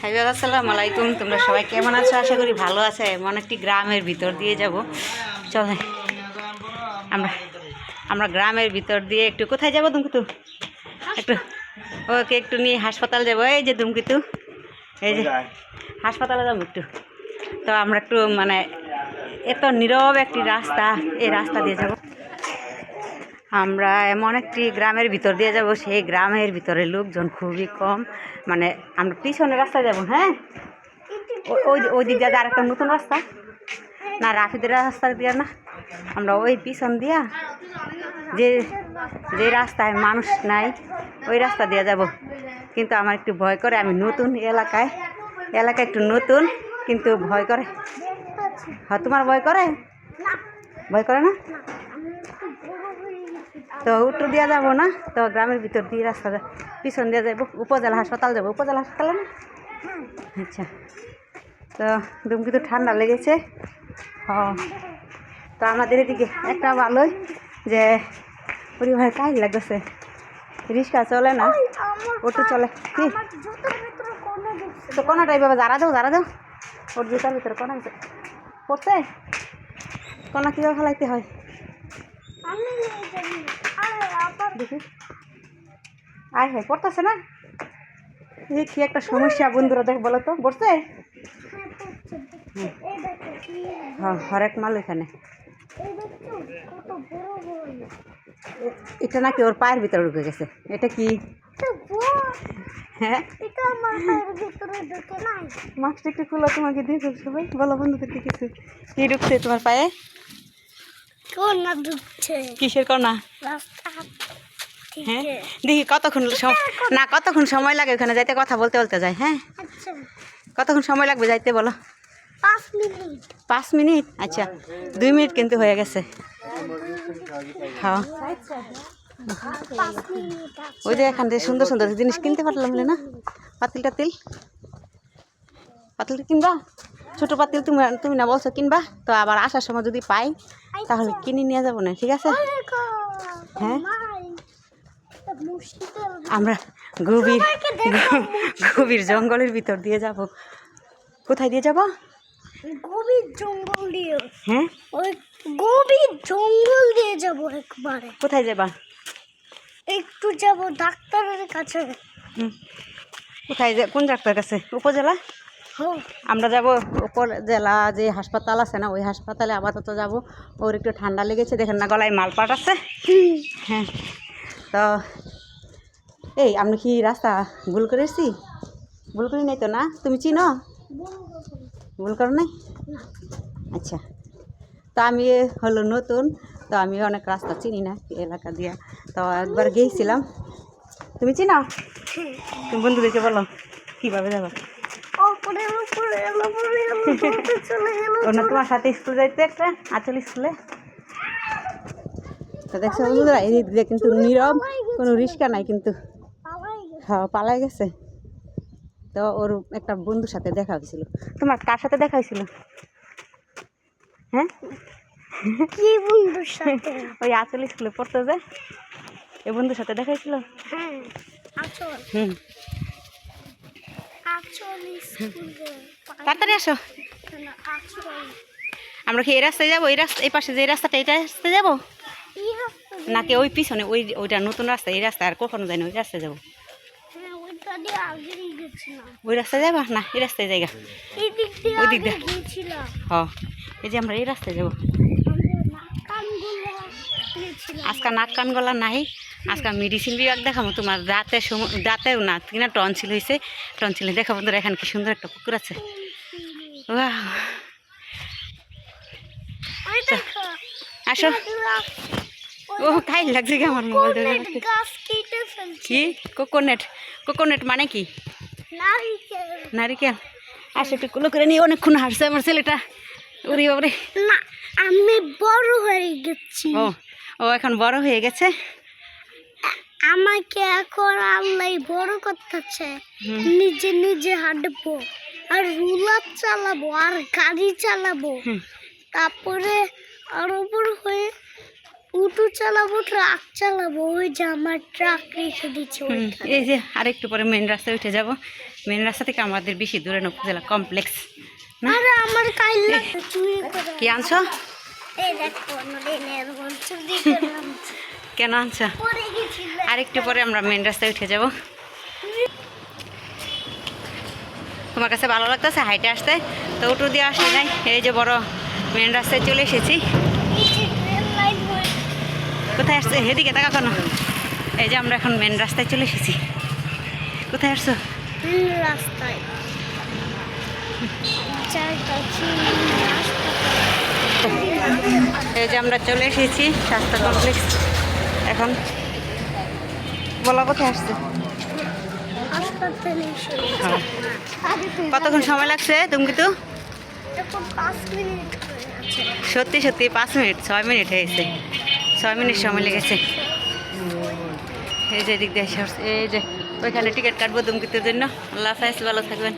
High আসসালামু আলাইকুম। তোমরা সবাই কেমন আছো? আশা করি ভালো আছে। এমন একটি গ্রামের ভিতর দিয়ে যাব। চলে আমরা আমরা গ্রামের ভিতর দিয়ে একটু কোথায় যাব? দুমকিতু একটু ওকে একটু নিয়ে হাসপাতাল যাবো। এই যে দুমকিতু, এই যে হাসপাতালে যাবো একটু। তো আমরা একটু মানে এত নীরব একটি রাস্তা, এই রাস্তা দিয়ে যাব। আমরা এমন একটি গ্রামের ভিতর দিয়ে যাব, সেই গ্রামের ভিতরে লোকজন খুবই কম। মানে আমরা পিছনের রাস্তায় যাব। হ্যাঁ, ওই ওই দিক দিয়ে আর একটা নতুন রাস্তা না, রাফিদের রাস্তা দিয়ে না, আমরা ওই পিছন দিয়া যে যে রাস্তায় মানুষ নাই ওই রাস্তা দিয়ে যাব। কিন্তু আমার একটু ভয় করে, আমি নতুন এলাকায় একটু নতুন, কিন্তু ভয় করে। হ্যাঁ, তোমার ভয় করে? ভয় করে না? তো উত্তর দিয়ে যাবো না, তো গ্রামের ভিতর দিয়ে রাস্তা পিছন দিয়ে যাবো। উপজেলা হাসপাতাল যাবো। উপজেলা হাসপাতালে না? আচ্ছা। তো দুমকিতু ঠান্ডা লেগেছে। তো আমাদের এদিকে একটা ভালোই যে পরিবার কাজ লাগতেছে, রিক্সা চলে না, অটো চলে। কি তো কোনাটাই বাবা, যারা দাও ওর জুতার ভিতরে কোনা পড়ছে। কোনা কীভাবে ফেলাইতে হয় দেখি। আয় হ্যাঁ, পড়তেছে না? কি একটা সমস্যা বন্ধুরা, দেখ বলো তো, পড়ছে? হ্যাঁ, হরেক মাল এখানে। এটা নাকি ওর পায়ের ভিতরে ঢুকে গেছে। এটা কি? হ্যাঁ, মাস্কটা একটু খোলা, তোমাকে দিয়ে সবাই বলো বন্ধুদেরকে কিছু। কি ঢুকছে তোমার পায়ে? কোনা ঢুকছে। কিসের কোনা? হ্যাঁ, দেখি কতক্ষণ সময় লাগে ওখানে যাইতে? কথা বলতে বলতে যায়। হ্যাঁ, কতক্ষণ সময় লাগবে যাইতে বলো? 5 মিনিট। 5 মিনিট? আচ্ছা, 2 মিনিট কিন্তু হয়ে গেছে। হ্যাঁ, ওই যে এখান থেকে সুন্দর সুন্দর জিনিস কিনতে পারলাম না। পাতিলটা কিনবা? ছোট পাতিল তুমি না বলছো কিনবা, তো আবার আসার সময় যদি পাই তাহলে কিনে নিয়ে যাবো না, ঠিক আছে? হ্যাঁ, আমরা গভীর জঙ্গলের ভিতর দিয়ে যাব। কোথায় দিয়ে যাব? গভীর জঙ্গল দিয়ে। হ্যাঁ, ওই গভীর জঙ্গল দিয়ে যাব একবারে। কোথায় যাবা? একটু যাব ডাক্তারের কাছে। কোথায় কোন ডাক্তার কাছে? উপজেলা? আমরা যাব উপজেলা যে হাসপাতাল আছে না, ওই হাসপাতালে আপাতত যাব। ওর একটু ঠান্ডা লেগেছে, দেখেন না গলায় মালপাট আছে। হ্যাঁ, তো এই আমরা কি রাস্তা ভুল করেছি? ভুল করি নাই তো না? তুমি চিনো? ভুল করো নাই? আচ্ছা। তো আমি হলো নতুন, তো আমি অনেক রাস্তা চিনি না এলাকা দিয়া, তো একবার গিয়েছিলাম। তুমি চিনো? তুমি বন্ধুদেরকে বলো কীভাবে যাবো। ওনা তোমার সাথে স্কুল যাইতে একটা আচল স্কুলে। তো দেখছো বন্ধুরা, এই দিকে কিন্তু নীরব, কোনো রিস্কা নাই কিন্তু। হ্যাঁ, পালাই গেছে। তো ওর একটা বন্ধুর সাথে দেখা হয়েছিল। তোমার কার সাথে দেখা হয়েছিল? হ্যাঁ, কি বন্ধুর সাথে? ওই আচল স্কুলে পড়তো যে, এই বন্ধুর সাথে দেখা হয়েছিল। হ্যাঁ, আচল। আচল স্কুলে। তাড়াতাড়ি আসো। আমরা কি এই রাস্তায় যাবো? এই পাশে যে রাস্তাটা, এটা রাস্তায় যাবো নাকি ওই পিছনে ওইটা নতুন রাস্তা? এই রাস্তায় আর কখনো যাই না, ওই রাস্তায় যাবো। ওই রাস্তায় যাবা না, এই রাস্তায় জায়গা ওই দিক দিয়ে। হ্যাঁ, এই যে আমরা এই রাস্তায় যাবো। আজকে নাক কান গলা নাই, আজকে মেডিসিন বিভাগ দেখাবো। তোমার দাঁতেও না কিনা টনসিল হয়েছে, টনসিলে দেখাবো। তোরা এখানে কি সুন্দর একটা পুকুর আছে। আসো। ও খাই লাগছে কি আমার মোবাইল? কি কোকোনেট মানে কি? নারিকেল। আসো একটু কুলো করে নিয়ে, অনেকক্ষণ হাসছে আমার ছেলেটা। ওরে বাবরে, না আমি বড় হয়ে গেছি। ও এখন বড় হয়ে গেছে। আমাকে এখন আল্লাহ বড় করতেছে। নিজে নিজে হাঁটবো, আর রুলার চালাবো, আর গাড়ি চালাবো। তারপরে আরো বড় হয়ে উটু চালাবো, ট্রাক চালাবো, ওই যে আমার ট্রাক রেখে দিচ্ছে ওইখানে। এই যে আরেকটু পরে মেন রাস্তায় উঠে যাব। মেন রাস্তা থেকে আমাদের বেশি দূরে না, উপজেলা কমপ্লেক্স না। আরে আমার কাইল্লা চুরি করে। কি আনছো? এই দেখো নরেনের বল চুরি করলাম। কেন আনছো? পরে গেছি। আরেকটু পরে আমরা মেন রাস্তায় উঠে যাব। তোমার কাছে ভালো লাগতেছে হাইটে আসতে? তো উঠু দিয়ে আসি নাই, এই যে বড় মেন রাস্তায় চলে এসেছি। কোথায় আসছে? এদিকে টাকা কেন? এই যে আমরা এখন মেন রাস্তায় চলে এসেছি। কোথায় আসছো? রাস্তায় এই যে আমরা চলে এসেছি স্বাস্থ্য কমপ্লেক্স। এখন বলা কোথায় আসছে? হাসপাতালে হ্যাঁ। কতক্ষণ সময় লাগছে তুমি কিন্তু? এখন 5 মিনিট হয়ে আছে। সত্যি সত্যি 5 মিনিট, 6 মিনিট হয়েছে। 6 মিনিট সময় লেগেছে। এই যে দিক দিয়ে এসে এই যে ওইখানে টিকিট কাটবো দুমকিতের জন্য। আল্লাহ হাফেজ, ভালো থাকবেন।